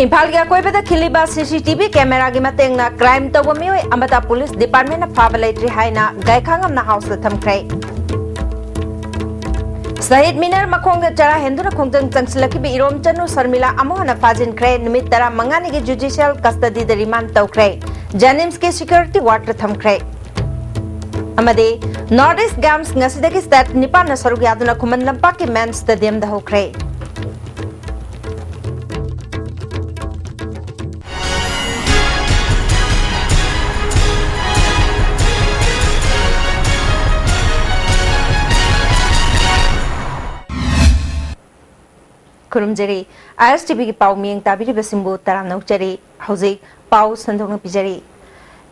इम्फाल की अकोइबदा खिलिबा CCTV camera की मतेंगना crime तौबा मियोय अमता पुलिस डिपार्टमेंट फाबा लेट्री हाइना गायखांगमना हाउस थमख्रे शहीद मिनर मखोंग चरा हेंदुना खोंजंग चंगसिलखिबि इरोम चनु शर्मिला अमोहना फाजिनख्रे निमित तरा मंगानी की जुडिशियल कस्टडी द रिमांड तौख्रे जेनिम्स के सिक्योरिटी वाटर थमख्रे अमदे नॉर्थ ईस्ट गेम्स ngasiदगी स्टेट निपान सरुग यादुना खुमन लंपा के मेन स्टेडियम द होख्रे खुरुमजरी ISTV की पाव मियंग ताबिरी बसिंबो तराम नौचरी हौजिक पाव संदोंग पिजरी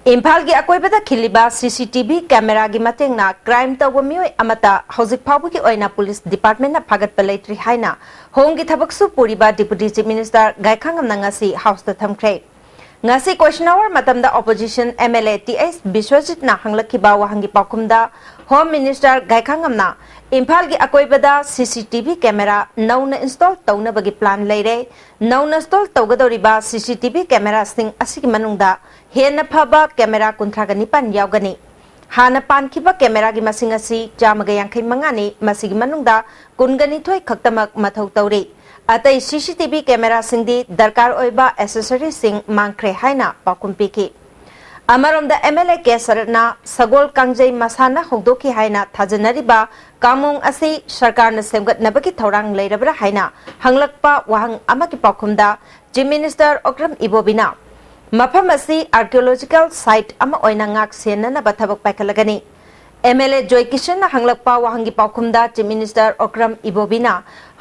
इम्फाल की अकोइबदा खिलिबा CCTV कैमरा की मतेंगना क्राइम तौबा मियोय अमता हौजिक फावबुकी ओइना पुलिस डिपार्टमेंट ना फागतपा लेट्री हाइना होम की थबकसु पुरिबा डिप्यूटी चीफ मिनिस्टर गायखांगमना ngasi हाउस द थमख्रे ngasi क्वेश्चन आवर मतमदा ऑपोजिशन MLA TS विश्वजित ना हंगलखिबा वहांगी पाखुमदा होम मिनिस्टर गायखांगमना इम्फाल की अकोइबदा CCTV कैमरा नौना इंस्टॉल तौनबगी प्लान लेरे नौना इंस्टॉल तौगदौरिबा CCTV कैमरा सिंग असिगी मनुंगदा हेन फबा कैमरा 39 यावगनी हाना पानखिबा कैमरा की मसिंग असि 155 मसिगी मनुंगदा 22 खक्तमक मथौ तौरे अतई CCTV कैमरा सिंगदी दरकार ओइबा एसेसरी सिंग मांगख्रे हाइना पाकुम पिकी अमरोमदा MLA के सरना सगोल कांगजई मसाना होदोकी हाइना थाजनरिबा कामुंग असि सरकारना सेमगतनबकी थौरांग लेरबरा हाइना हंगलकपा वहंग अमकी पाखुमदा चीफ मिनिस्टर ओक्रम इबोबिना मफम असि आर्कियोलॉजिकल साइट अमा ओइना ngak senana थबक पाइखलगनी MLA जोय किशन हंगलकपा वहंगी पाखुमदा चीफ मिनिस्टर ओक्रम इबोबिना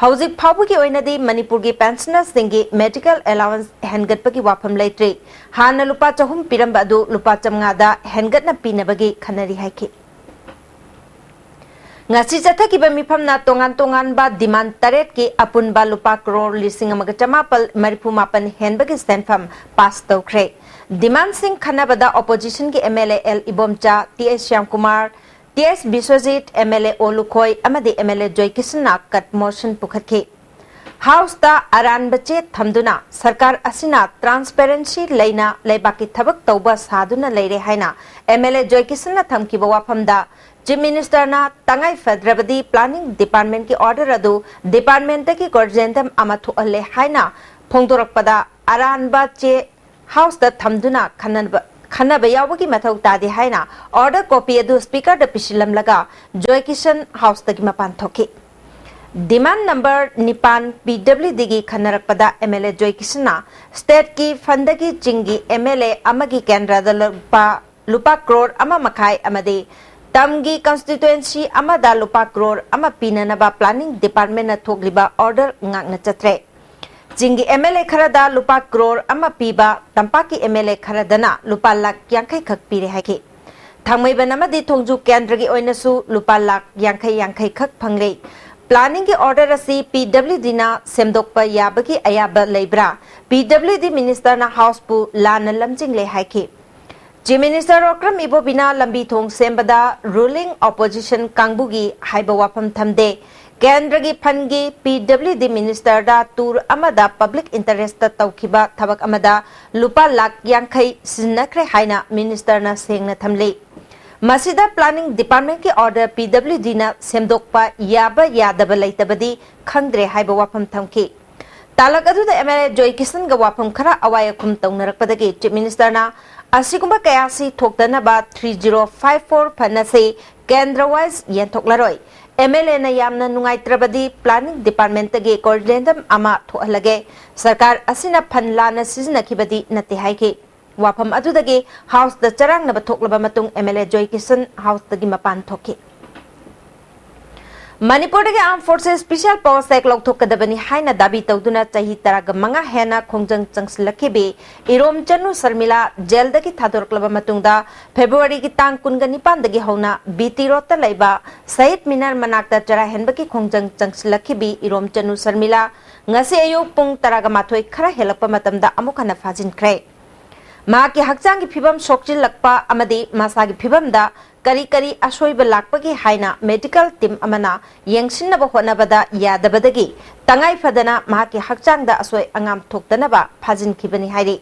हौजिक फावुगी ओइनदी मणिपुर की पेंशनर्स सिंगी मेडिकल अलाउंस हेनगतपगी वाफम लेट्री हाना लुपा 400 पिरंबा अदु लुपा 500 दा हेनगतना पिनबगी खनरी हाइखि ngasi jathaki mifamna tongan tongan ba demand taret ki apun ba lupa crore lising amaga chamapal marifu mapan henbagi senfam pass tawkhre demand sing khanabada opposition ki MLA L Ibomcha TS Shyamkumar TS Biswajit MLA Olukhoi amadi MLA Joy Kisna kat motion pukhatki house ta aran bache thamduna sarkar asina transparency leina leibaki thabak tawba saduna leire haina MLA Joy Kisna thamki ba wafamda chief minister ना तंगाई फेडरबदी planning department की order अदु department की कोर्जेंटम अमथु अले हाइना फोंदोरकपदा अरानबा चे हाउस द थमदुना खनब यावगी मथौ तादि हाइना ऑर्डर कॉपी अदु स्पीकर द पिशिलमलगा जॉय किशन हाउस तकी मपान थोकी डिमांड नंबर 9 PWD की खनरकपदा MLA जॉय किशना स्टेट की फंड की चिंगी MLA अमगी केंद्र द लुपा करोड़ अमा मखाई अमदे तमगी कंस्टिट्युएंसी अमदा लुपा करोड़ अमा पीननबा प्लानिंग डिपार्टमेंट थोगलिबा ऑर्डर ngakna चत्रे जिंगी MLA खरदा लुपा करोड़ अमा पीबा तंपाकी MLA खरदना लुपा लाख 50 खक पीरे हाइके थांगमैबनमदी थोंजु केंद्र की ओइनसु लुपा लाख 50 खक फंगले प्लानिंग की ऑर्डर असि PWD ना सेमदोकपा याबगी अयाबा लेब्रा PWD मिनिस्टर ना हाउस पु लान लमजिंगले हाइके चीफ मिनिस्टर ओक्रम इबोबिना लंबी थोंग सेंबदा रूलिंग ऑपोजिशन कांगबुगी हाइबा वाफम थमदे केंद्र की फंड की PWD मिनिस्टर दा टूर अमदा पब्लिक इंटरेस्ट तौखिबा थबक अमदा लुपा लाख 50 सिनखरे हाइना मिनिस्टर ना सेंगना थमले मसीदा प्लानिंग डिपार्टमेंट की ऑर्डर PWD ना सेमदोकपा याबा यादबा लेतबदी खंगद्रे हाइबा वाफम थमखि तालक अदुदा MLA जॉय किशन गा वाफम खरा अवायखुम तौनरकपदगी चीफ मिनिस्टर ना असिगुम्बा कयासी थोक्तनबा 3054 फनसे केंद्र वाइज येंथोक्लरोय MLA ना यामना नुंगाइत्रबदी प्लानिंग डिपार्टमेंट तगे कोर्डिनेटम अमा थोहलगे सरकार असिना फन लाना सिजनखिबदी नते हाइके वाफम अदुदगे हाउस द चरांग नबा थोक्लबा मतुंग MLA जॉय किशन हाउस तगी मपान थोके मणिपुर के आर्म फोर्सेस स्पेशल पावर सेक लौथोकदबनी हाइना दाबी तौदुना चाही तराग मंगा हेना खोंजंग चंगसलखिबे इरोम चनु शर्मिला जेल दगी थादोरकलबा मतुंगदा फेब्रुवारी की तांग 29 दगी हौना बीटी रोड लेबा शहीद मिनार मनाक्ता चरा हेनबकी खोंजंग चंगसलखिबे Irom Chanu Sharmila ngasi ayuk pung taraga mathoi khara helakpa matamda amukana fajinkhre मा की हक्चांग की फिबम सोक्चिलक्पा अमदी मासागी फिबमदा kari kari asoiba lakpagi haina medical team amana yengsinna ba honabada yadabadagi tangai fadana mahaki hakchangda asoi angam thoktanaba phajin khibani hairi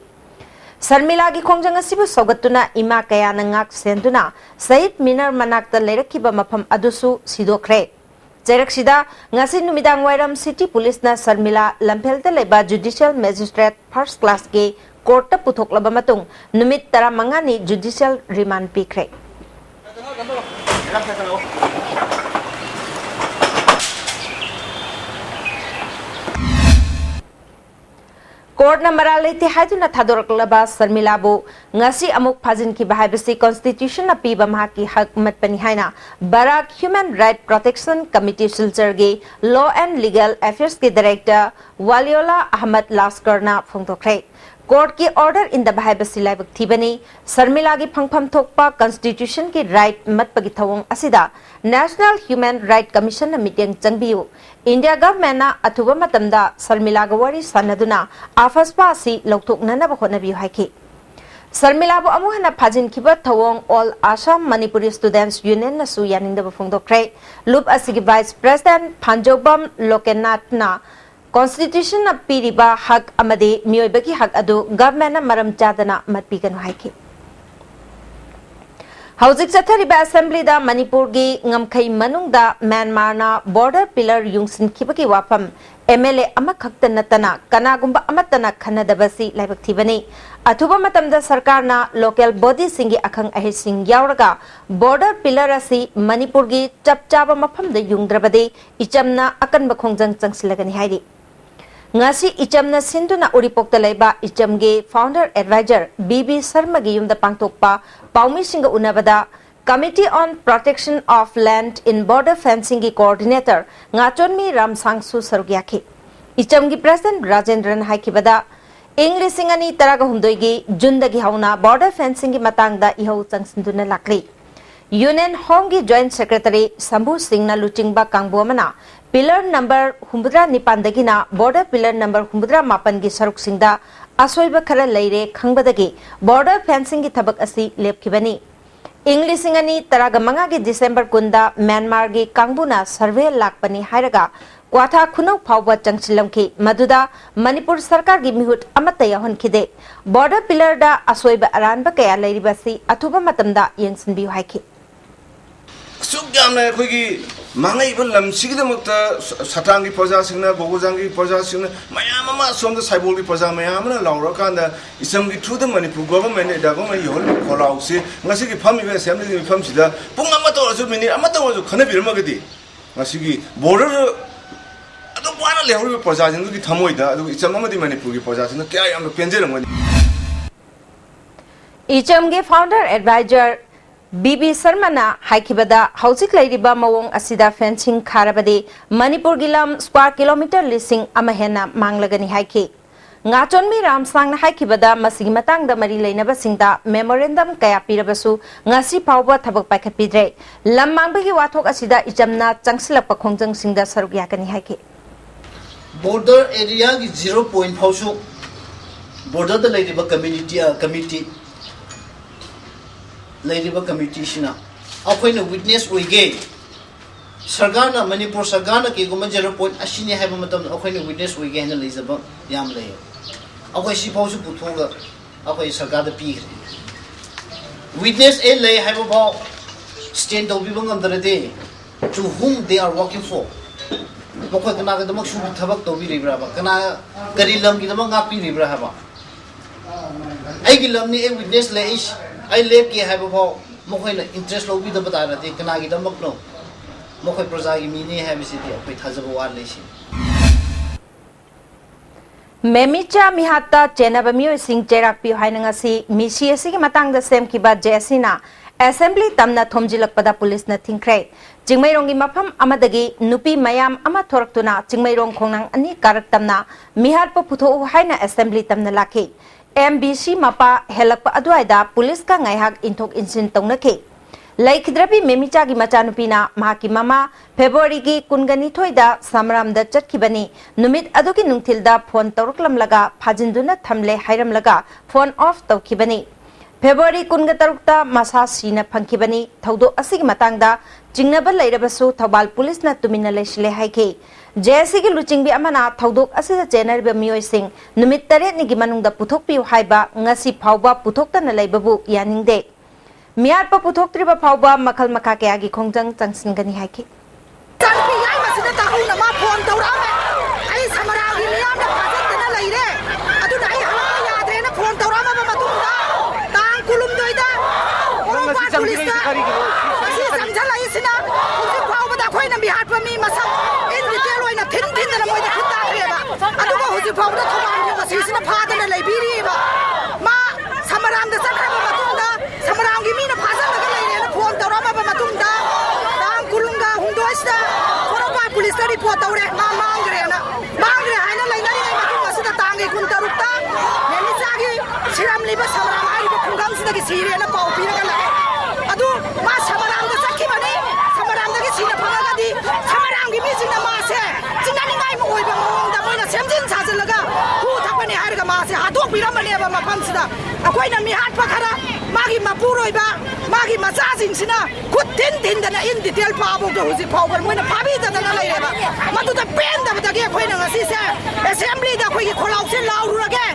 Sarmila gi khongjang asibu sogatuna ima kaya nangak senduna Said Minar manakta lerakhiba mafam adusu sidokre Jeraksida ngasi numidang wairam city police na Sarmila lamphelde leba judicial magistrate first class ge court ta puthoklaba matung numit 15 ni judicial remand pikre Court na maraliti haiduna thadorklaba Sarmilabu ngasi amuk phajin ki bahaibasi constitution na piba mahaki hak matpani haina Barak Human Right Protection Committee Silchargi Law and Legal Affairs ki director Waliola Ahmad Laskar na phongtokre Court ki order in the bahaibasi laibak thibani Sarmila gi phangpham thokpa constitution ki right matpagi thawong asida National Human Right Commission na meeting changbiu India government na athuba matamda Sarmila ga wari sanaduna afaspa asi lokthoknana ba honabiu haiki Sarmila bu amuhana phajin khiba thawong All Assam Manipuri Students Union na su yaningda ba phongdokre Loop asigi Vice President Phanjobam Lokenath na Constitution na piriba hak amade miyoibagi hak adu government na maram chadana matpiganu haiki Haujik chathariba assembly da Manipur gi ngamkhai manungda Myanmar na border pillar yungsin khibagi wafam MLA amakhakta natana kanagumba amatana khanadabasi laibak thibani athuba matamda sarkar na local body singi akhang ahi sing yauraga border pillar asi Manipur gi chapchaba mafamda yungdrabade ichamna akan bakhongjang changsilagani hairi ngasi ichamna sinduna uripokta laiba ichamge founder advisor BB Sharma gi yumda pangtokpa paumi singa unabada Committee on Protection of Land in Border Fencing gi coordinator ngachonmi Ramsangsu Sarugyaki ichamgi president Rajendran haikibada English singani taraga hundoigi jundagi hauna border fencing gi matangda ihau changsinduna lakli Union Home gi Joint Secretary Sambhu Singh na luchingba kangbu amana Pillar number Humbudra Nipandagina border pillar number Humbudra Mapangi Saruk Singda Asoiba Kara Leire Kangbadagi border fencing gi thabak asi lepkibani English singani taragamanga gi December kunda Myanmar gi Kangbuna survey lakpani hairaga Kwatha khunau phawba changchilamki maduda Manipur sarkar gi mihut amata yahon khide border pillar da asoiba aranba kaya leiribasi athuba matamda yengsinbi haiki Sugyamna khoi mangai bal lam sigidamukta satangi praja singna bogojangi praja singna mayam ama somda saibol gi praja mayam na lawra kanda isam gi through the Manipur government da government yol kholau se ngasi gi phami be assembly gi pham sida pung ama to su minute ama to su khana birma gadi ngasi gi border adu bana lehur praja jing gi thamoi da adu isam ama di Manipur gi praja singna kya yam penjeram gadi Icham ge founder advisor BB Sharma na haikibada haujik lairiba mawong asida fencing kharabade Manipur gilam square kilometer lising amahena manglagani haiki ngachonmi Ramsang na haikibada masigi matang da mari leinaba singda memorandum kaya pirabasu ngasi phawba thabak paikhatpidre lam mangbagi wathok asida ichamna changsilak pakhongjang singda saruk yakani haiki border area gi 0 point phawsu border da lairiba committee Lairiba committee sina akoina witness oige sargana Manipur sargana ke goma 0 point asini haiba matam akoina witness oige na leizaba yam lay akoi si phawsu puthoga akoi sargar da pi witness a lay haiba bhaw stand to bibang amdarade to whom they are working for mokoi kana ga damak su thabak to bi ribra ba kana kari lam gi damak ngapi ribra ha ba ai gi lam ni a witness lay is I left ke hai bho mokhoi na interest lo bi da bata ra te kana gi da mak no mokhoi praja gi mi ne hai bisi te koi thajaba war le shi Memicha mihata chenaba mio sing cherak pi hainanga si misi asi ki matang da sem ki ba jesina assembly tamna thomjilak pada police na thingkrai jingmairong gi mafam amadagi nupi mayam ama thoraktuna jingmairong khongnang ani karak tamna mihar pa putho haina assembly tamna lakhi MBC mapa helakpa adwaida police ka ngaihak inthok insin tongnakhe laikhidrabi memicha gi machanupina mahaki mama February gi kungani thoida samramda chatkibani numit adugi nungthilda phone tawruklam laga phajinduna thamle hairam laga phone off tawkhibani February 23 masa sina phangkibani thaudo asigi matangda jingnaba leirabasu Thobal police na tumina leisle haike JSC gi luchingbi amana thaudok asida general miyoi sing numit tare ni gi manungda puthokpi haiba ngasi phawba puthokta na leibabu yaningde miar pa puthoktriba phawba makhal makha kya gi khongjang changsingani haike Tanpi yai masida tahu nama phone taurame ai samara gi miyam na phajat na leire adu dai hala ya de na phone taurama ba matunda tang kulum doida orang pa police ta asi samjhala isina uji phawba da khoi na bihar pa mi masam in detail oina thin thin na moi da khutta kheba adu ko uji phawba thoban gi masi isina phada na leibiri ba ma samaram da sakra ba matunda samaram gi mi na phajat na leire na phone taurama ba matunda kulunga hundoista korapa police report aure ma mangre haina lainari ngai matu masida tangi kun tarukta neni sagi siram liba samram ari ba khungam sida gi sire na pau pira kala adu ma samaram da sakhi bani samaram da gi sina phanga ga di samaram gi mi sina ma se jinani ngai mo oi ba mong da moina semjin sajal laga hu thapani har ga ma se hatok pira mani ba ma pham sida akoi na mi hat pa khara magi mapuroi ba magi macha jing sina khut tin tin da na in detail pa bu do huji phau bar moina phabi da na lai ba matu da pen da da ge khoi na ngasi se assembly da khoi gi kholau se lau ru ra ge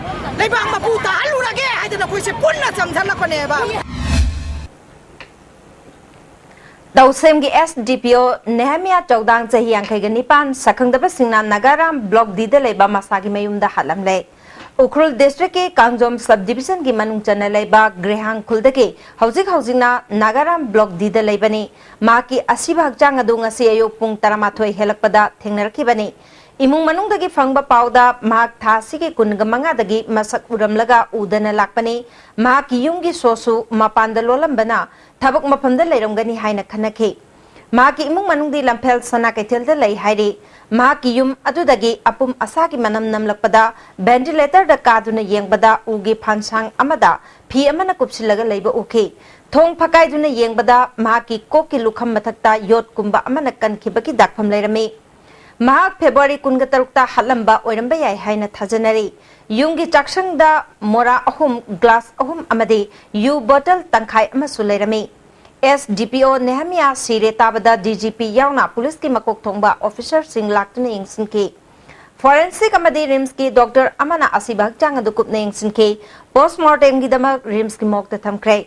lai ba ma pu ta halu ra ge hai da khoi se punna chamthal la kone ba Dausem gi SDPO Nehemia Chaudang chahi angkai ganipan sakhangdaba singna Nagaram block dida leba masagi mayumda halamle Ukhrul district ke Kangjom subdivision ki manung chana leba Grehang khuldake haujing na Nagaram block dida lebani ma ki asiba hakjang adu ngasi ayok pung 13 helakpada thengnarakibani imung manung dagi phangba pauda mahak thasi ke kunga manga dagi masak uramlaga udana lakpani ma ki yumgi sosu mapanda lolambana thabak maphamda leiromgani haina khanakhe ma ki imung manung di lamphel sana kaithel da lei hairi ma ki yum adudagi apum asagi manam namlakpada ventilator da kaduna yengbada ugi phansang amada phi amana kupsilaga leiba ukhe thong phakai duna yengbada ma ki kokki lukham mathakta yot kumba amana kankhibaki dakpham leirami Mahak February 23 halamba oiramba yai haina thajanari yungi chaksangda mora ahum glass ahum amade yu bottle tangkhai amasu leirami SDPO Nehemia sire tabada DGP yauna police ki makok thongba officer sing laktuna yingsinki forensic amade rims ki doctor amana asibak chang adukup na yingsinki postmortem gi dama rims ki mok ta thamkre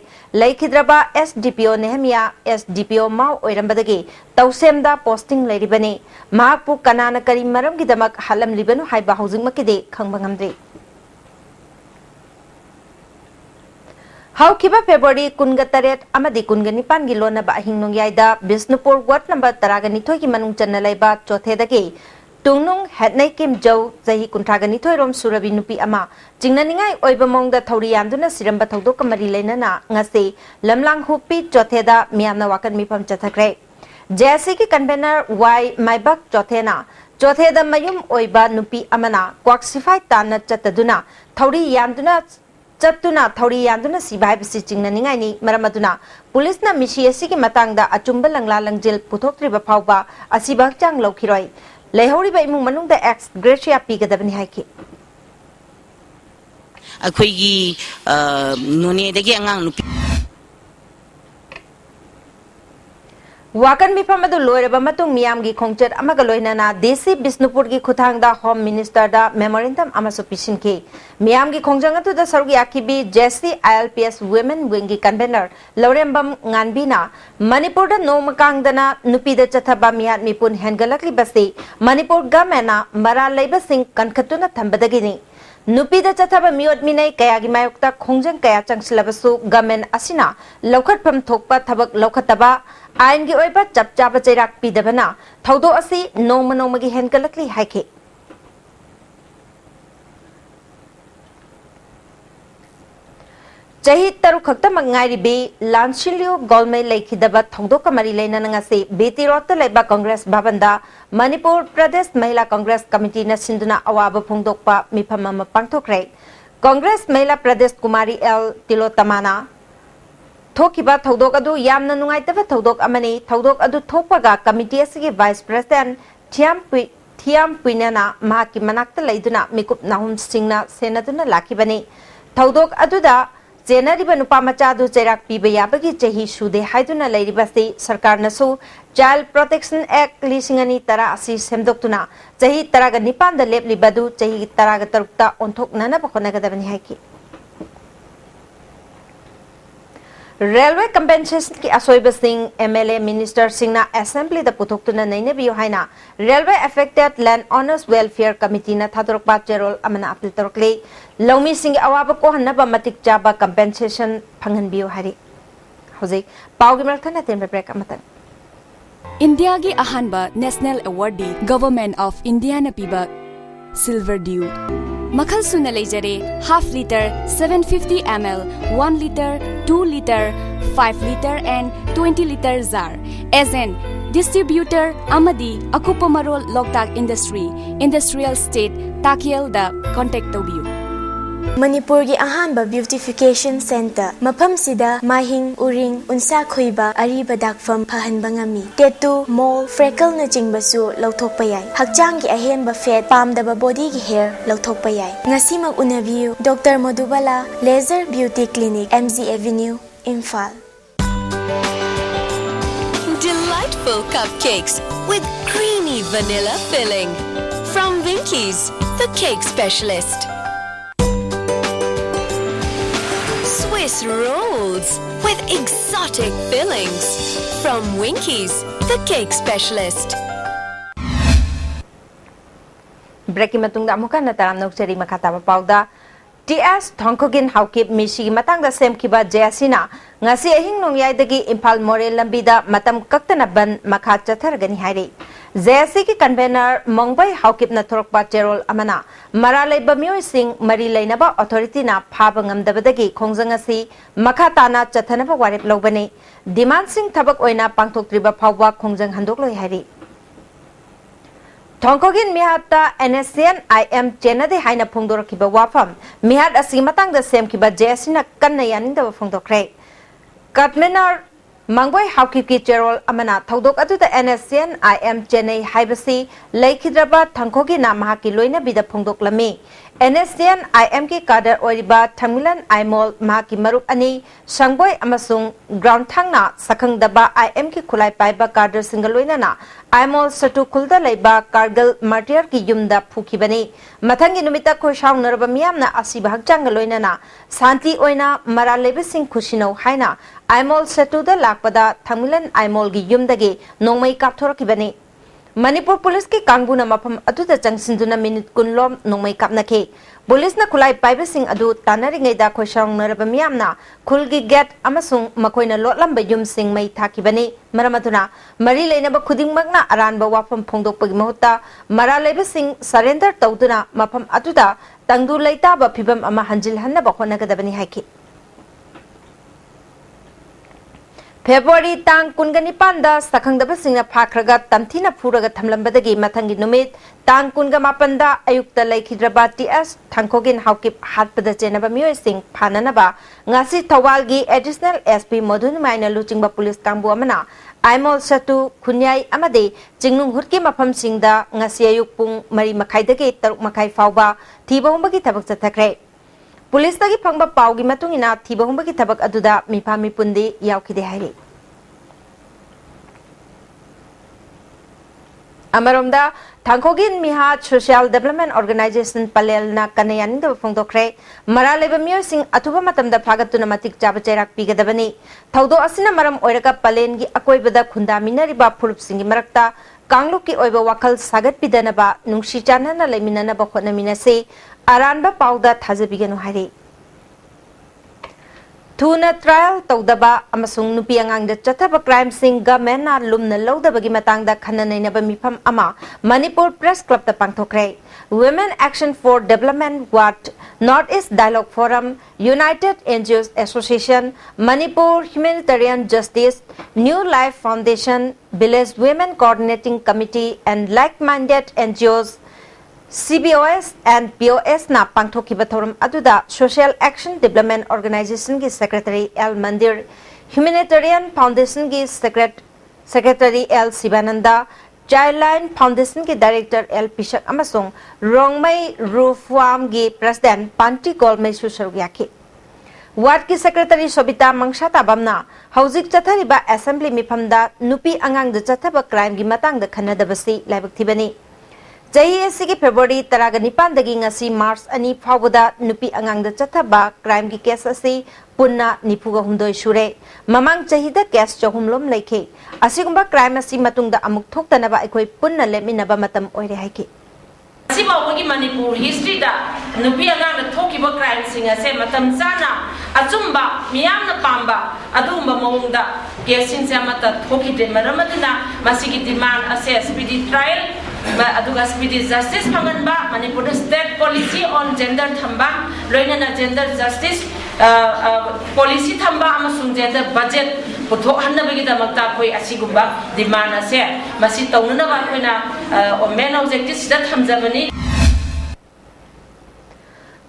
laikhidraba SDPO Nehemia SDPO mau oirambadagi tawsemda posting leiribani mahakpu kanana kari maram gi damak halam libanu haiba housing makide khangbangamdri Haukiba February 28 amadi 29 gi lona ba hingnong yaida Bisnupur ward number 12 ki manung channa laiba chothedagi tungnung hetnai kim jau jahi kunthagani thoirom surabi nupi ama jingnaningai oiba mongda thori yanduna siramba thodok kamari leinana ngase lamlang hupi chotheda miamna wakan mipam chathakre JSC ki convener Y Maibak chothena chotheda mayum oiba nupi amana quaxify tanna chataduna thori yanduna Chatuna thori yanduna sibai bisi chingnaningai ni maramaduna police na mishi asi ki matangda achumba langla langjel puthoktriba phawba asibak chang lokhiroi leihori ba imung manungda ex gratia pigadabani haiki akhoi none dagi angang nupi Wakan mifam adu loiraba matung miyam gi khongchat amaga loinana desi Bisnupur gi khuthangda home minister da memorandum amasu pisinki miyam gi khongjang atu da sargi akibi JC ILPS women wing gi convener Lorembam nganbina Manipur da nomakangdana nupi da chathaba miyat mipun hengalakli basi Manipur gamena mara leiba sing kankhatuna thambadagini nupi da chathaba miyot minai kaya gi mayokta khongjang kaya changsilabasu gamen asina lokhatpham thokpa thabak lokhataba ain gi oiba chapchaba chairak pidabana thaudo asi noma gi henkalakli haike chahi taru khakta mangai bi lanchilio golmei leikhidaba thongdo kamari leina ngase beti rot leba congress bhavanda Manipur Pradesh Mahila Congress Committee na sinduna awaba phongdokpa mifam ama pangthokre Congress Mahila Pradesh Kumari L Tilotamana Thokiba thodok adu yamna nungaitaba thodok amani thodok adu thokpaga committee asigi vice president Thiam Puinana mahaki manakta leiduna mikup nahum singna senaduna lakibani thodok aduda चेनरिबा नुपा मचादु चैराक पीबा याबगी चही सुदे हाइदुना लैरिबासी सरकारनसु child protection act लिसिंगनी तरा असि सेमदोक्तुना चही तरागा निपान the लेबलिबदु चही तरागा तरुक्ता ओंथोकनना बखोनगदबनी हाइकी railway compensation की असोइब Singh MLA minister Singh assembly द पुथोक्तुना नैनेबियो हाइना railway affected land owners welfare committee ना थादोरकबा चेरोल अमना अपील तोरकले लौमी सिंह अवाब को हन्नबा मतिक चाबा कंपेंसेशन फंगनबियो हारि हौजिक पाउगी मरथना तेन ब्रेक अमतन इंडिया की अहानबा national awardee government of India न पीबा सिल्वर ड्यू मखल सुन लेजरे half litre 750 ml 1 litre 2 litre 5 litre and 20 litre jar as an distributor अमदी अकुपा मरोल लोकताक इंडस्ट्रियल स्टेट ताकियल द कांटेक्ट तोबियु मणिपुर की अहानबा ब्यूटिफिकेशन सेंटर मफम सिदा माहिंग उरिंग उनसा खुइबा अरीबा दाकफम फहनबा ngami टेटू मोल फ्रेकल न चिंगबसु लौथोकपा याय हकचांग की अहेनबा फेट पामदबा बॉडी की हेयर लौथोकपा याय ngasimak unabiu doctor Madhubala laser beauty clinic MG avenue Imphal Delightful cupcakes with creamy vanilla filling from Winkies, the cake specialist. Swiss rolls with exotic fillings from Winkies, the cake specialist. Break मतुंग अमुका नताराम नौचरी मखाताबा पाउदा TS Thangkhogin Haokip मिसी मतंग सेमखिबा जेसिना ngasi ahing nongyai इम्फाल मोरेल लंबीदा मतम कक्तना बन मखा चथरगनी हाइरे जेसी की कन्वेनर मंगबै हाउकिप न थोरकपा चेरोल अमना मरा लेबा मियोय सिंग मरी लेनबा अथॉरिटी ना फाब ngamdabadagi खोंजंग असि मखा ताना चथनबा वारेप लौबने डिमांड सिंग थबक ओइना पांगथोक्त्रिबा फावबा खोंजंग हंदोकलोय हाइरे थोंखोगिन मिहाता NSCN IM चेनदे हाइना फोंदोरखिबा वाफम मिहात असि मतंग सेमखिबा जेसिना कन्ना यानिंदबा फोंदोक्रे कटमेनर मंगोय हाउकिपकी चेरोल अमना थौदोक अदुदा NSCN IM चेन्नई हाइबसी लेखिद्रबा थंखोगी ना महाकी लोइना बिदा फोंदोकलमी NSCN IM की काडर ओरिबा थमिलन आइमोल महाकी मरुप अनि संगोय अमसुंग ग्राउंड थांगना सखंगदबा IM की खुलाई पाइबा काडर सिंगल लोइना ना आइमोल सटु खुलदा लेबा कारगिल मार्टियर की युमदा फुखिबनी मथंगी नुमिता खोशाव नरबा मियामना असिबा हकचांग लोइना ना शांति ओइना मरा लेबसिंग खुशिनौ हाइना आइमोल सटुदा लाकपदा थमिलन आइमोल की युमदगी नोंमै कापथोरकिबनी मणिपुर पुलिस की कांगबुना मफम अदुदा चंगसिंदुना मिनिट कुनलोम नोंमै कापनखे पुलिस ना खुलाई पाइबसिंग अदु तानरिङैदा खोशांगनरबा मियामना खुलगी गेट अमसुंग मखोइना लोटलंबा युमसिंग मै थाकिबनी मरमदुना मरी लेनबा खुदिंगमकना अरानबा वाफम फोंदोकपगी महुत्ता मरा लेबसिंग सरेंडर तौदुना मफम अदुदा तंगदु लेताबा फिबम अमा हंजिलहन्नबा होनगदबनी हाइखि फेब्रुवारी तांग कुनगनिपान सखंगदबसिंगना फाखरगा तमथिना फुरगा थमलंबदगी मथंगी नुमित तांग कुनगा मापनदा अयुक्ता लेखिद्रबा TS थंखोगिन हाउकिप हाटपदा चेनबा मियोयसिंग फाननबा ngasi थवालगी एडिशनल SP मधुनुमाइना लुचिंगबा पुलिस कांगबु अमना आइमोल सटु खुन्याई अमदे चिंगनुंग हुटकी मफमसिंगदा ngasi अयुक पुंग मरी मखाइदगी तरुक मखाइ फावबा थीबहुंबगी थबक चथखरे पुलिस तगी फंगबा पाउगी मतुंगिना थीबहुंबगी थबक अदुदा मिफामी पुंदे यावखिदे हाइरे अमरोमदा थंखोगिन मिहात सोशल डेवलपमेंट ऑर्गेनाइजेशन पलेलना कनयानिंद फोंदोखरे मरा लेबा मियोसिंग अथुबा मतमदा फागतुना मतिक चाबा चेराक पीगदबनी थौदो असिना मरम ओइरका पलेनगी अकोइबदा खुंदामिनरिबा फुरुपसिंगी मरक्ता कांगलुकी ओइबा वाखल सागत पिदनबा नुंगसी चानना लेमिननबा खोनमिनसे अरानबा पाउदा थाजबिगनु हाइरे थुना ट्रायल तौदबा अमसुंग नुपी अंगांग चथब क्राइम सिंग गवर्नमेंट लुमना लौदबगी मतंगदा खननैनबा मिफम अमा मणिपुर प्रेस क्लब ता पांगथोखरे वुमेन एक्शन फॉर डेवलपमेंट वाट north east dialogue forum united NGOs association Manipur humanitarian justice new life foundation village women coordinating committee and like minded NGOs CBOS and POS na pangthokiba thorum aduda Social Action Development Organization ki Secretary L Mandir, Humanitarian Foundation ki Secretary L Sivananda, Childline Foundation ki Director L Pishak amasung Rongmai Rufwam ki President Panti Golmai Susaryaki. Ward की secretary Sobita मंगशा ताबमना हौजिक चथरिबा assembly मिफमदा नुपी अंगांग चथब crime की मतंग खन्नदबसी लाइबक थिबनी चही AC की February 19 मार्च 2 फाउबदा नुपी अंगांग चथब crime की case असी पुन्ना निफुगा हुंदोय सुरे ममांग चहीदा केस चहुमलोम लेखे असिगुंबा क्राइम असी मतुंगदा अमुक थोक्तनबा अखोय पुन्ना लेमिनबा मतम ओइरे हाइके मणिपुर हिस्ट्री नुपी अगांग थोकिबा क्राइम सिंग असे मतम चाना अचुंबा मियामना पांबा अदुंबा मवंगदा केसिंग से मत थोकिदे मरमदना मसिगी डिमांड असे स्पीडी ट्रायल अदुगा स्पीडी जस्टिस फंगनबा Manipur state policy on gender थंबा लोइनना जेंडर जस्टिस पॉलिसी थंबा अमसुंग जेंडर बजेट पुथोक हन्नबगिदमक्ता अखोय असिगुंबा डिमांड असे मसि तौननबा अखोयना मेन ऑब्जेक्टिव सिदा थमजबनी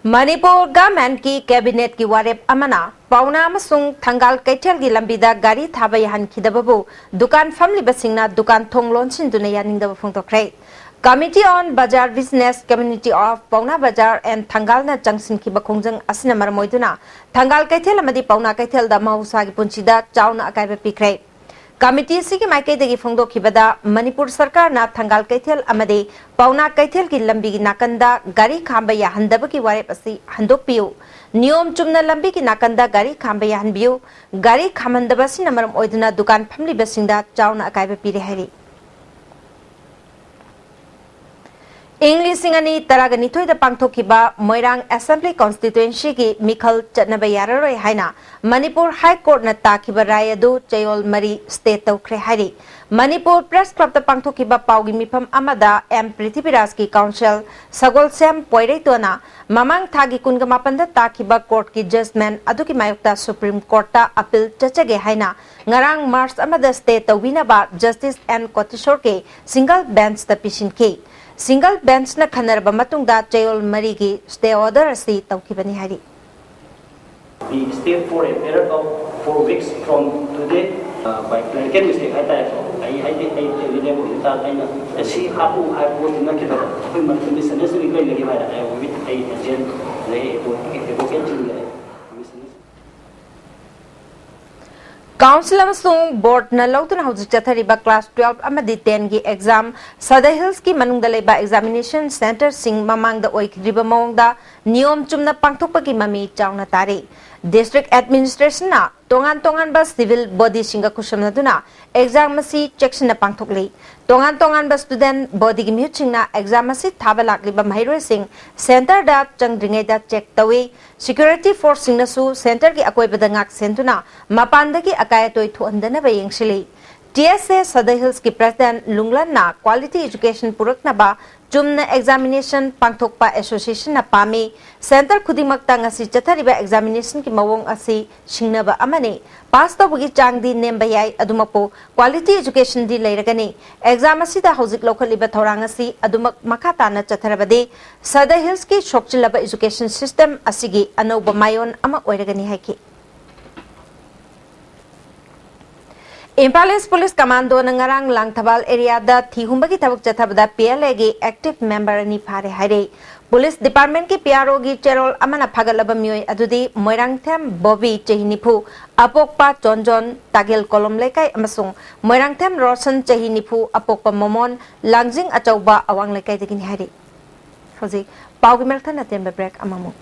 मणिपुर गवर्नमेंट की कैबिनेट की वारेप अमना पाउना अमसुंग थंगाल कैथेल की लंबीदा गाड़ी थाबा याहनखिदबबु दुकान फमलिबसिंगना दुकान थोंग लोनसिनदुना यानिंगदब फोंदोखरे कमिटी ऑन बाजार बिजनेस कम्युनिटी ऑफ पाउना बाजार एंड थंगालना जंगसिनखिबा खोंजंग असिना मरमोइदुना थंगाल कैथेल अमदी पाउना कैथेल दा महौसागी पुंचिदा चाउना अकाइबा पिखरे कमिटी की माइकैदगी फोंदोखिबदा मणिपुर सरकार ना थंगाल कैथेल अमदे पाउना कैथेल की लंबी की नाकंदा गाड़ी खांबा याहंदबकी वारेप असी हंदोकपियु नियम चुमना लंबी की नाकंदा गाड़ी खांबा याहनबियु गाड़ी खामंदबसिना मरम ओइदुना दुकान फमलिबसिंगदा चाउना अकाइबा पिरे हाइरि इंग्लिसिंगनी तरागनिथोइदा पांगथोखिबा मोइरांग असेंबली कॉन्स्टिट्युएंसी की मिखल चटनबा याररोय हाइना मणिपुर हाई कोर्ट न ताखिबा राय अदु चयोल मरी स्टे तौखरे हाइरि मणिपुर प्रेस क्लब ता पांगथोखिबा पाउगी मिफम अमदा एम पृथ्वीराज की काउंसिल सगोल सेम पोइरेतोना ममांग थागी कुनगा मापंदा ताखिबा कोर्ट की जजमेंट अदुकी मायुक्ता सुप्रीम कोर्ट ता अपील चचगे हाइना ngarang मार्च अमदा स्टे तौबिनाबा जस्टिस एन कोटिशोर के सिंगल बेंच ता पिसिनखि सिंगल बेंच न खनरबा मतुंगदा चयोल मरी की स्टे ऑर्डर असी तौखिबनी हाइरि We stay for a period of 4 weeks from today by clerical mistake. I didn't without any. See how I was not given. We must be necessary to give it. I will be a agent. They will council अमसुंग board न लौतुना हौजिक चथरिबा class 12 अमदि 10 की exam सदर hills की मनुंगदा लेबा examination centre सिंग ममांगदा ओइखरिबा मौंगदा नियम Chumna पांगथोकपगी mummy Chowna तारे district administration ना तोंगान तोंगान बा सिविल बॉडी सिंगा खुशमनदुना एग्जाम मसी चेक्शन पांगथोकले तोंगान तोंगान बा स्टूडेंट बॉडी की म्यूट सिंगना एग्जाम मसी थाबा लाकलिबा महिरोय सिंग सेंटर दा चंगद्रिंगैदा चेक तवे सिक्योरिटी फोर्स सिंगनसु सेंटर की अकोइबदा ngak सेंटुना मपानदगी अकायतोय थोंदनबा येंगसिले TSA सदर हिल्स की प्रेसिडेंट लुंगलन ना quality education पुरकनबा Chumna examination पांगथोकपा association ना पामे सेंटर खुदिमक्ता ngasi चथरिबा एग्जामिनेशन की मवोंग असी सिंगनबा अमने पास तौबगी चांगदी नेमबा याय अदुमपो क्वालिटी एजुकेशन दी लेरगने एग्जाम असिदा हौजिक लोखलिबा थौरांग असी अदुमक मखाताना चथरबदे सदर हिल्स की शोकचिलबा एजुकेशन सिस्टम असिगी अनौबा मायोन अमा ओइरगनी हाइकी इम्फाल ईस्ट पुलिस कमांडो नंगरांग लांगथबाल एरिया दा थीहुंबगी थबक चथबदा PLA गी एक्टिव मेंबर नि फारे हारे पुलिस डिपार्टमेंट की PRO गी चेरोल अमना फगलबा मियोय अदुदी मोइरांगथेम बॉबी चहिनिफु अपोकपा चोंजोन तागेल कोलम लेकाय अमसुंग मोइरांगथेम रोशन चहिनिफु अपोकपा मोमोन लांगजिंग अचौबा अवांग लेकाय दगिनि हारे होजि पाउगी मेलथन अतेम ब्रेक अममु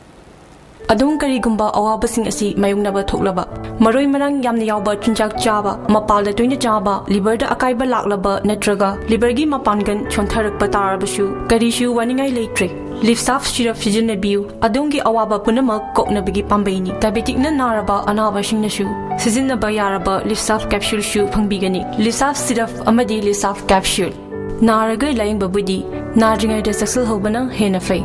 अदुम करीगुंबा अवाबसिंग असि मायुंगनबा थोकलबा मरोय मरंग यामना यावबा चिंजाक चाबा मपालदा तोइना चाबा लिवरदा अकाइबा लाकलबा नत्रगा लिवरगी मपानगन छोंथरकपा तारबसु करीशु वानिंगाई लेट्रे लिफ्साफ सिरप सिजनबियु अदुमगी अवाबा पुनमक कोकनबगी पाम्बैनी डायबिटिकना नारबा अनाबसिंगनसु सिजनबा यारबा लिफ्साफ कैप्सूल शु फंगबिगनी लिफ्साफ सिरप अमदी लिफ्साफ कैप्सूल नारगै लायंगबबुदी नाद्रिंगाइदा सक्सेल होबना हेना फै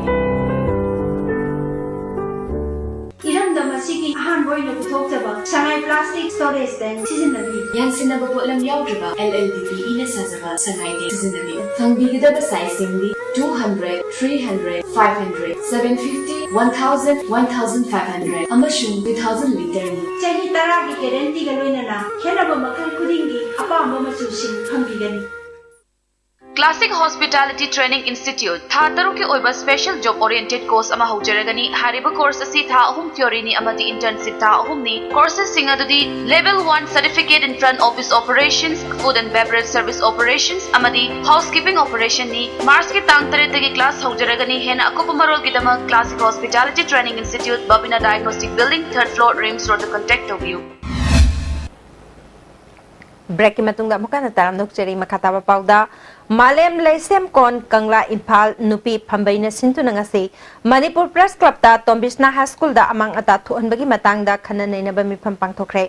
Shanghai Plastic Storage Tank Seasonally Yansinaba Potlam Yaudriba LLDP in a Sazava Shanghai Seasonally Fangigada sizing 200, 300, 500, 750, 1000, 1500 Amashun 2000 liter Chahi Taragi Guarantee Galwinana Kenaba Makal Kudingi Apama Machushin Fangigani Classic Hospitality Training Institute tha taru ke oiba special job oriented course ama haujaragani hariba course asi tha ahum theory ni amadi internship tha ahum ni courses singa dudi level 1 certificate in front office operations food and beverage service operations amadi housekeeping operation ni March ke tang 3 dagi class haujaragani hena akupa marol gi dama Classic Hospitality Training Institute Babina Diagnostic Building 3rd floor Rims Road contact of you. Break ki matungda mukana taram nokcheri makataba pauda Malem Laisem Kon Kangla Impal Nupi Pambaina Sintu Nangasi Manipur Press Club ta Tombisna High School da amang ata thuanbagi matangda khana nainaba mifam pangthokre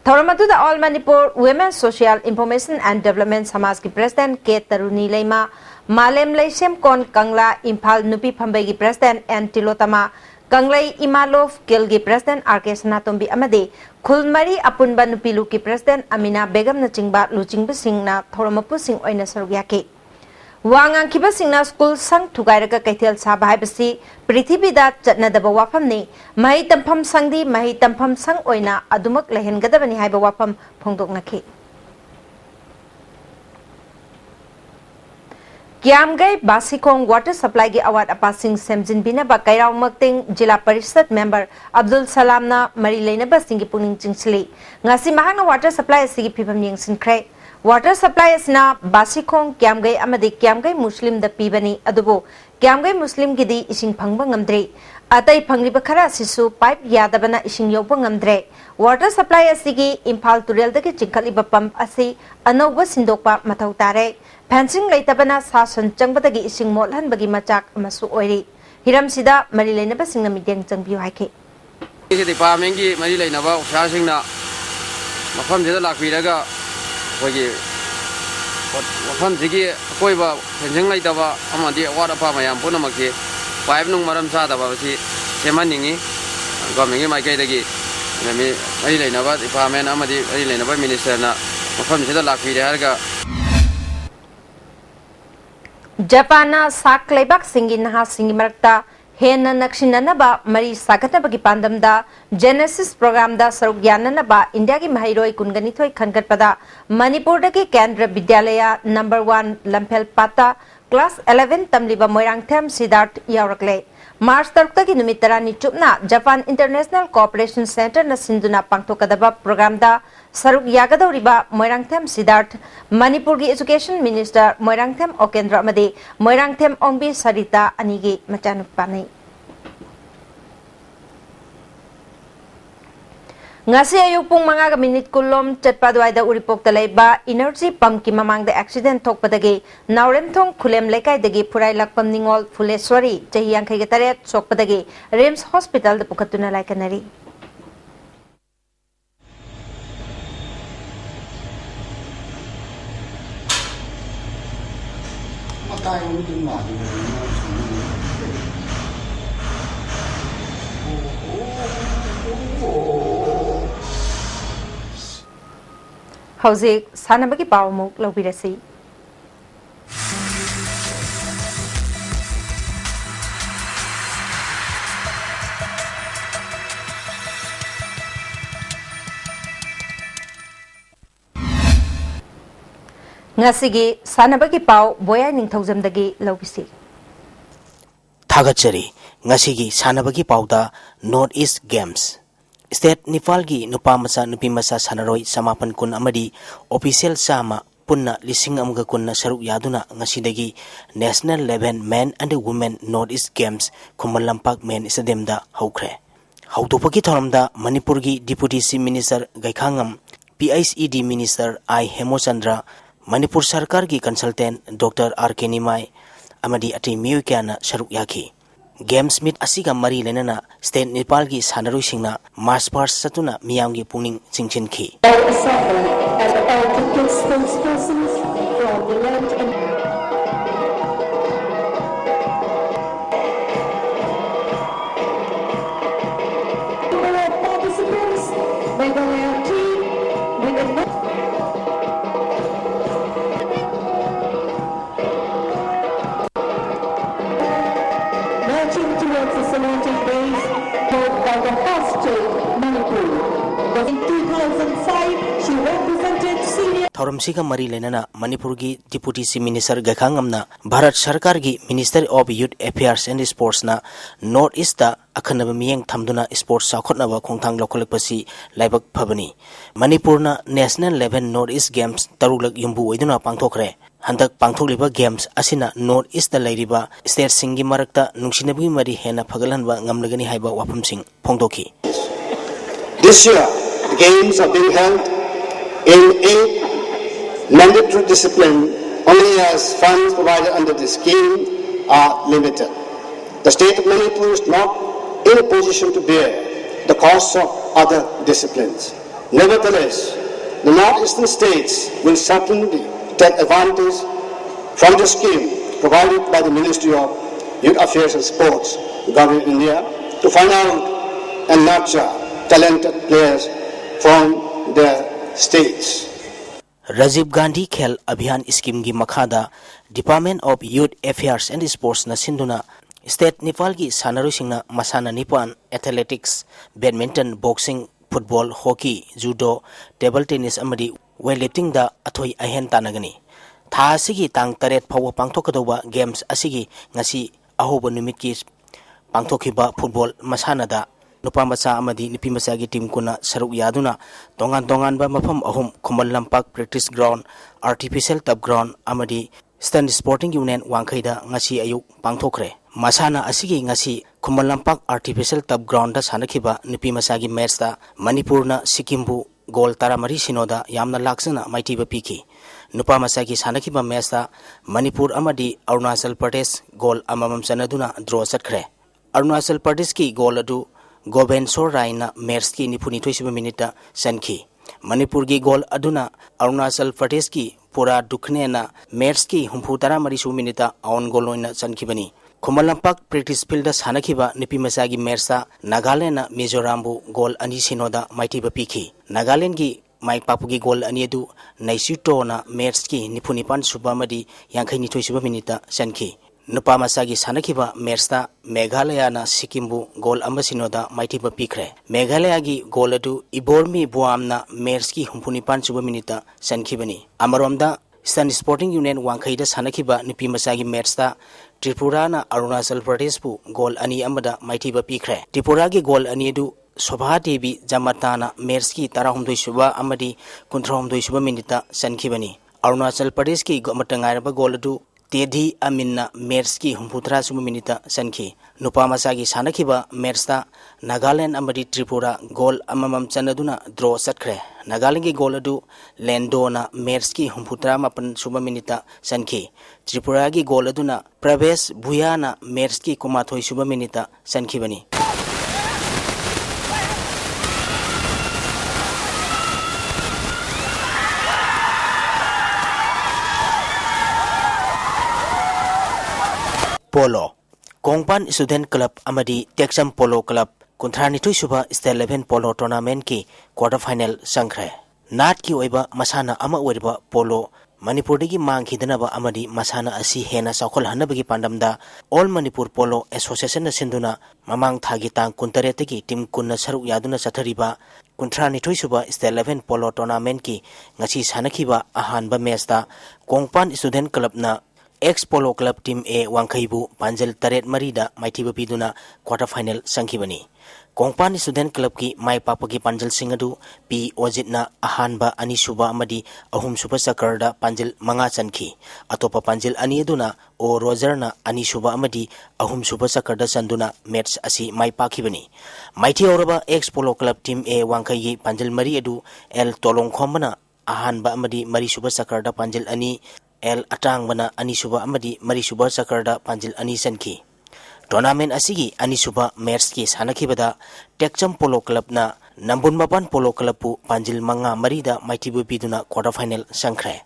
Thoramatu da All Manipur Women's Social Information and Development Samaj ki President K Taruni Leima Malem Laisem Kon Kangla Impal Nupi Pambagi President N Tilotama Kanglai Imalov Kilgi President RK Sanatombi Amade Khulmari Apunba Nupilu ki President Amina Begum na chingba luchingba singna Thoramapu sing oina sarugyake Wangang kiba singna school sang thugairaga kaithel saba haibasi prithibida chatnadaba wafamni mahi tampham sangdi mahi tampham sang oina adumak lehengadabani haiba wafam phongdoknaki Kiamgai Basikong water supply gi award apasing semjin bina ba kairau makting jila parishad member Abdul Salam na mari leina ba singi puning chingsli ngasi mahang water supply sigi phibam yengsin khre water supply asna Basikong Kiamgai amadi Kiamgai Muslim da pibani adubo Kiamgai Muslim gi di ising phangba ngamdre atai phangriba khara sisu pipe yadabana ising yoba ngamdre water supply asigi Imphal Turel da gi chingkhaliba pump asi anauba sindokpa mathau tare fencing leitabana sasan changbadagi ising molhan bagi machak amasu oiri hiram sida mari leinaba singna mideng changbiu haike ki department gi mari leinaba officer singna mafam jeda lakpiraga hogi mafam jigi koiba fencing leitaba amadi award apa mayam punamakki pipe nung maram sa daba si semaningi government gi maikai dagi mari leinaba department amadi mari leinaba minister na mafam jeda lakpira harga Japana sak leibak singi naha singi marakta hena nakshinanaba mari sagatnabagi pandamda Genesis program da saruk yananaba India gi mahairoi kunganithoi khangatpada Manipur dagi Kendra Vidyalaya number 1 Lampel Pata class 11 tamliba Moirangthem Siddharth yaurakle March 3 gi numit tarani chupna Japan International Cooperation Center na sinduna pangthokadaba program da saruk yagadoriba Moirangthem Siddharth Manipur gi Education Minister Moirangthem Okendra amadi Moirangthem Ongbi Sarita anigi machanupani Ngasi ayuk pung mga minute kulom chatpadwai da uripok talaiba energy pump ki mamang da accident thokpadagi Nauremthong khulem lekai dagi purai lakpam ningol Phuleswari chahi yang khai taret sokpadagi Rims Hospital da pukatuna laikanari Hauzik sanabagi pawmuk lawbirasi Ngasigi sanabagi paw boya ningthaujamdagi lawbisi Thagachari ngasigi sanabagi pawda North East Games State Nepalgi nupa masa nupi masa sanaroi samapan kun amadi official sama punna lising amga kunna saruk yaduna ngasidagi National 11 Men and Women North East Games Kumalampak Men Stadium da haukre hautopagi thoramda Manipurgi Deputy Chief Minister Gaikhangam PISED Minister I Hemochandra Manipur Sarkar ki consultant Dr. RK Nimai amadi ati miyukana saruk yaki Games meet asiga mari lenana State Nepal gi sanaroi singna March Past satuna miyamgi puning chingchin ki थौरमसिगा मरी लेना मणिपुर की deputy chief minister गखांगमना Bharat सरकार की minister of youth affairs and sports ना north east दा अखनब मियंग थमदुना sports साखोटनबा खोंथांग लौखलकपसी लाइबक फबनी मणिपुर ना national level north east games तरुलक युम्बु ओइदुना पांगथोखरे हंदक पांगथोकलिबा गेम्स असिना नॉर्थ ईस्ट दा लैरिबा स्टेट सिंगी मरकता नुंसिनबगी मरी हेना फगलहनबा ngamlagani haiba wapamsing phongdoki. This year the games are being held in 8 mandatory disciplines only as funds provided under the scheme are limited. The state of Manipur is not in a position to bear the costs of other disciplines. Nevertheless, the northeastern states will certainly take advantage from the scheme provided by the Ministry of Youth Affairs and Sports, Government of India, to find out and nurture talented players from their states. Rajiv Gandhi Khel Abhiyan Scheme gi makhada Department of Youth Affairs and Sports na sinduna State Nepal gi sanarusingna masana nipan athletics, badminton, boxing, football, hockey, judo, table tennis amadi weightlifting da athoi ahen tanagani. Tha asigi tang taret phawa pangthokadauba games asigi ngasi ahoba numit ki pangthokiba football masana da nupa macha amadi nipi macha gi team kuna saruk yaduna tongan ba mafam ahum Khumal Lampak practice ground, artificial turf ground amadi Stand Sporting Union wangkhaida ngasi ayuk pangthokre. Masana asigi ngasi Khumal Lampak artificial turf ground da sanakhiba nipi macha gi match da Manipur na Sikimbu goal taramari sinoda yamna laksana maitiba piki. Nupa macha gi sanakhiba match da Manipur amadi Arunachal Pradesh goal amamam chanaduna draw chatkre. Arunachal Pradesh ki goal adu Goben Sorai na match ki nipuni 20 minute sankhi. Manipur ki goal aduna Arunachal Pradesh ki pura dukne na match ki humpu taramari su minute on goal loina sankibani. Khumal Lampak practice field sanakhiba nipi macha gi match da Nagaland na Mizorambu goal ani sinoda maitiba piki. Nagaland gi Mike Papugi goal ani adu Naisuto na match ki nipunipan subamadi yangkhaini 20 minute sankhi. Nupa macha gi sanakhiba match da Meghalaya na Sikimbu goal amasinoda maitiba pikre. Meghalaya gi goal adu Ibormi Buam na match ki humpunipan suba minute sankhibani. Amaromda Stand Sporting Union wangkhaida sanakhiba nipi macha gi match da Tripura na Arunachal Pradesh pu goal ani amada maitiba pikre. Tripura gi goal ani adu Sobha Devi Jamatana match ki 13 suba amadi 19 suba minute sankibani. Arunachal Pradesh ki matangairaba goal adu Tedhi Aminna match ki humputra suba minute sankhi. Nupa macha gi sanakhiba match da Nagaland amadi Tripura goal amamam chanaduna draw chatkre. Nagaland ki goal adu Lendo na match ki humputra mapan suba minute sankhi. Tripura ki goal aduna Pravesh Bhuya na match ki kumathoi suba minute sankhibani. Polo Kongpan Student Club amadi Texam Polo Club Kunthranithui suba State Level Polo Tournament ki quarter final sangkhre. Nat ki oiba masana ama oiba polo Manipur dagi mangkhidanaba amadi masana asi hena sakhol hanabagi pandamda All Manipur Polo Association na sinduna mamang thagi tang kuntarete ki team kunna saruk yaduna chathariba Kunthranithui suba State Level Polo Tournament ki ngasi sanakhiba ahanba match da Kongpan Student Club na Ex Polo Club Team A Wangkhaibu Panjal Taret Marida Maitiba Piduna quarter final Sankibani. Kongpan Student Club ki Mai Papagi Panjal Singadu P Ojit na Ahanba Ani Suba Amadi Ahum Suba Sakarda Panjal Manga Sankhi. Atopa Panjal Ani Aduna O Roger na Ani Suba Amadi Ahum Suba Sakarda Sanduna match asi Mai Pakibani. Maiti Oraba Ex Polo Club Team A Wangkhai Panjal Mari Adu El Tolong Khombana Ahanba Amadi Mari Suba Sakarda Panjal Ani El Atang bana ani suba amadi mari suba sakarda panjil ani sankhi. Tournament asigi ani suba match ki sanakibada Texam Polo Club na Nambun Mapan Polo Club pu panjil manga marida maitibu biduna quarter final sangkhre.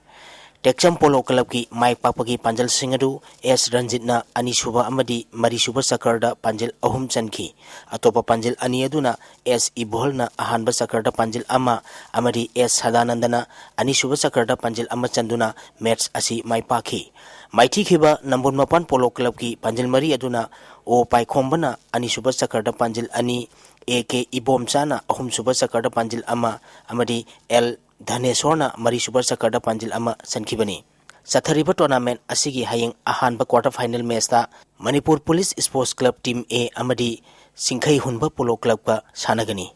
Texam Polo Club ki Mai Papagi Panjal Singadu S Ranjit na ani suba amadi mari suba sakarda panjil ahum sankhi. Atopa panjil ani aduna S Ibol na ahanba sakarda panjil ama amadi S Sadanandana ani suba sakarda panjil ama chanduna match asi Mai Pakhi. Maiti khiba Nambun Mapan Polo Club ki panjil mari aduna O Pai Khombana ani suba sakarda panjil ani AK Ibom Chana ahum suba sakarda panjil ama amadi L Dhaneswarna Mari Super Sakarda Panjil Ama Sankibani. Sathariba tournament asigi hayeng ahanba quarter final match ta Manipur Police Sports Club Team A amadi Singkhai Hunba Polo Club ka sanagani.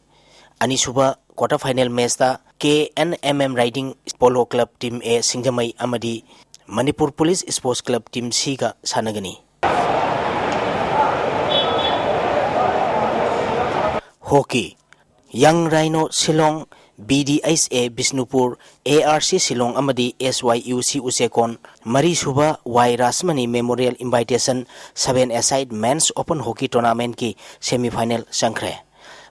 Anisuba quarter final match ta KNMM Riding Polo Club Team A Singjamai amadi Manipur Police Sports Club Team C ka sanagani. Hockey Young Rhino Silong BDSA Bisnupur ARC Silong amadi SYUC Usekon Mari Suba Y Rasmani Memorial Invitation 7-a-side Men's Open Hockey Tournament ki semi-final sangkre.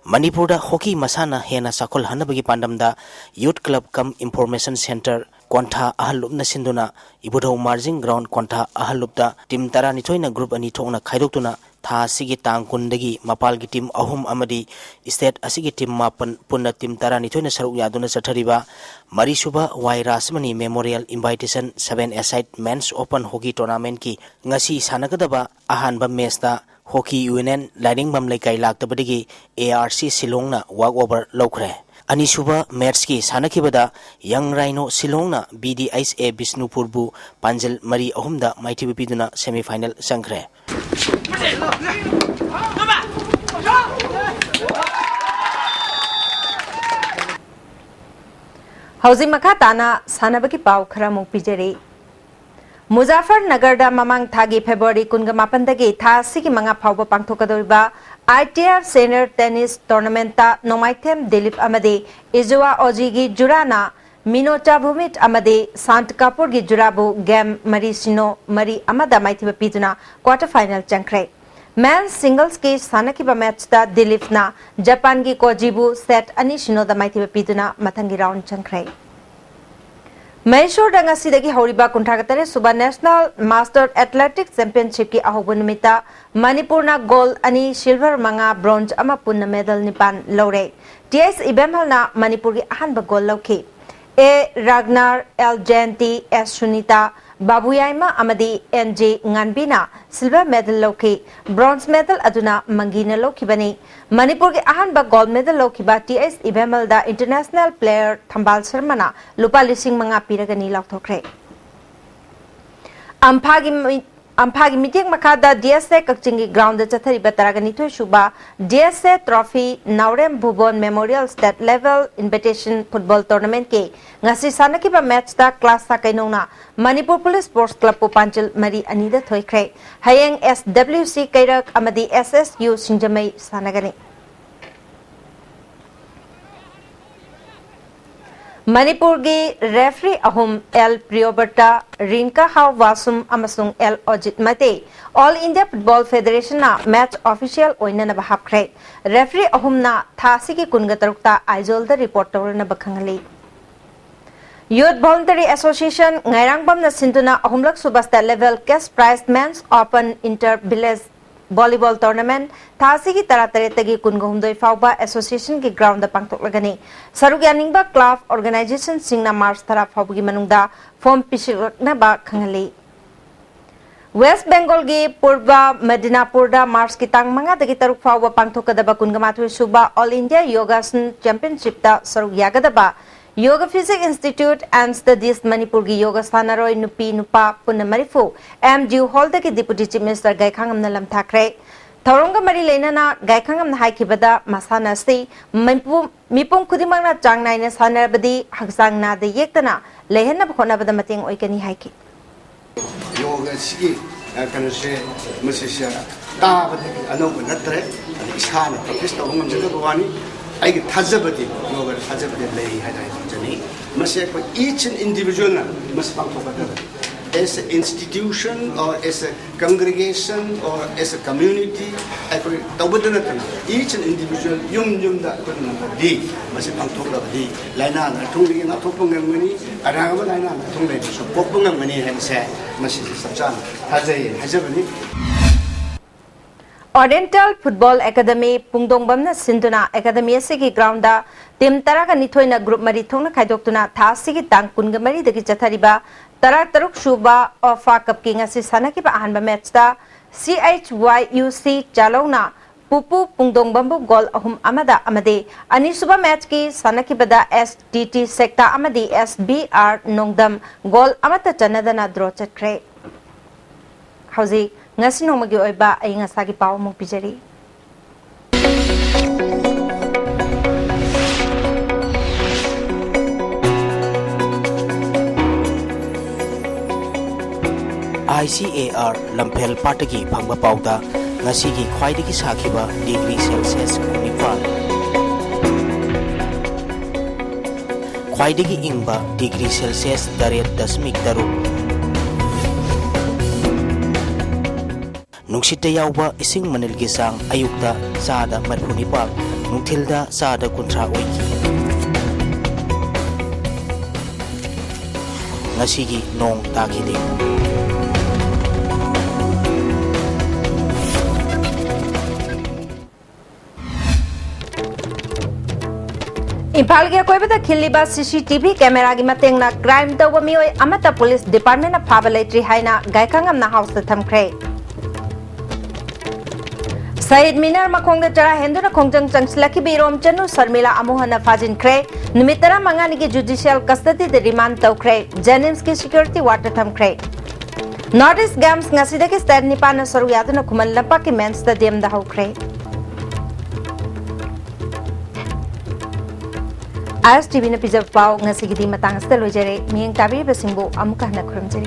Manipurda hockey masana hena sakol hanabagi pandamda Youth Club Cum Information Center Kontha ahalup na sinduna ibudhaw margin ground Kontha ahalupda team tara nitoina group ani thokna khaidoktuna tha sigi tang kundagi mapalgi team ahum amadi state asigi team mapan punna team tara nitoina saruk yaduna sathariba Mari Suba Y Rasmani Memorial Invitation 7-a-side Men's Open Hockey Tournament ki ngasi sanagadaba ahanba match ta Hockey Union Lining Bam Laikai Laktabadigi ARC Silongna walkover Lokre. Anisuba match ki sanakibada Young Rhino Silongna BDSA Bisnupurbu Panjal Mari Ahumda Maitibi Piduna semi-final sangkre. Housing Makatana Sanabaki Pau Kramuk Pijeri Muzaffarnagar da mamang thagi February kunga mapandagi tha sigi manga phawba pangthokadoriba ITF Senior Tennis Tournament ta Nomaithem Dilip amade Ijwa Ojigi Jurana Minocha Bhumit amade Sant Kapur gi Jurabu Game Mari Sino Mari amada maithiba piduna quarter final changkre. Men's singles ki sanakiba match ta Dilip na Japan gi Kojibu set ani Sino da maithiba piduna mathangi round changkre. Mysore danga sidagi horiba kunthakatare suba National Master Athletics Championship ki ahobu nimita Manipur na gold ani silver manga bronze ama punna medal nipan lore. TS Ibemhal na Manipur ki ahanba gold lauki. A Ragnar L Jayanti S Sunita Babuyaima amadi NJ Nganbina silver medal lauki. Bronze medal aduna mangina lauki bani. Manipur ke ahanba gold medal laukiba TS Ibemhal da international player Thambal Sharmana lupa lising mga piragani lauthokre. Ampagi meeting makada DSA Kakchingi ground the Chathari Bataragani to Shuba DSA Trophy Naurem Bhubon Memorial State Level Invitation Football Tournament ke ngasi sanakiba match ta class sa kainona Manipur Police Sports Club Pupanchil Mari Anida Thoikre Hayeng SWC Kairak amadi SSU Sinjamai Sanagani Manipur gi referee ahum L Priyoberta Rinka Hau Wasum amasung L Ojit Mate All India Football Federation na match official oina na bahapkre referee ahum na thasi ki kungatarukta aizol da report tawr na bakhangali Youth Voluntary Association Ngairangbam na sinduna ahumlak subasta level cash prize men's open inter village volleyball tournament thasi ki taratare tagi kungahumdoi fauba association ki ground da pangtok lagani saruk yaningba club organization singna march thara faugi manungda form pisilakna ba khangali West Bengal gi Purba Medinapur da march ki tang manga dagi taruk fauba pangtok kadaba kungamathu suba All India Yogasan Championship da saruk yagadaba Yoga Physics Institute and Studies Manipur gi Yoga Sanaroi Nupi Nupa Punamarifu MGU Hall ki Deputy Chief Minister Gaikhangam Nalam Thakre Tharonga Mari Lenana Gaikhangam Haikibada Masana Si Mipung Kudimangna Chang Naina Sanarbadi Haksang Na de Yektana Lehena Bhona Bada Mating Oikani Haiki Yoga Sigi Kanase Masisha Tabati Anobu Natre Ishana Pakistan Jagawani I get Tazabati Yoga Tazabati Lay Hadai each individual must as an institution or as a congregation or as a community, each individual yum that di must talk about the Lina, Tungi, not Topungamani, Arama Lina, Tungi, so Popungamani and say, Mrs. Sajan, Hazabani. Oriental Football Academy Pungdongbam na Sinduna Academy asigi ground da team taraga nithoina group mari thongna khaidoktuna tha sigi tang kunga mari dagi chathariba tarak taruk shuba ofa cup ki ngasi sanaki ba ahanba match da CHYUC Chalongna Pupu Pungdong Bambu Gol Ahum Amada Amade Anisuba match ki Sanakibada STT Sector Amadi SBR Nongdam Gol Amata Chanadana draw chatcre. Hausi Ngasino Magi Oiba Aingasagi Pau Mupijari. ICAR Lampel Patagi Pangba Pauda Nasigi Kwaidiki Sakiba degree Celsius Kunipal Kwaidiki Ingba degree Celsius Daret Dasmik Daru Nungsita Yauba Ising Manil Gisang Ayukta Sada Marpunipal Nungtilda Sada Kuntra Oiki Nasigi Nong Takidi Impal ke koi bata khiliba CCTV camera gi matengna crime tawba mioi amata police department na phabalai haina gaikangam na house ta thamkhre Said Minar makhong da chara hendu na khongjang changslaki birom chanu Sarmila amuhana fajin khre nimitara mangani gi judicial custody de remand tawkhre Jennings ki security water thamkhre Northeast Games ngasida ki stand nipana saru yaduna khuman lampa ki main stadium da hawkhre ISTV na pizza pau ngasi gidi matang asta lojare miyeng tabi basingbo amuka na khurumjari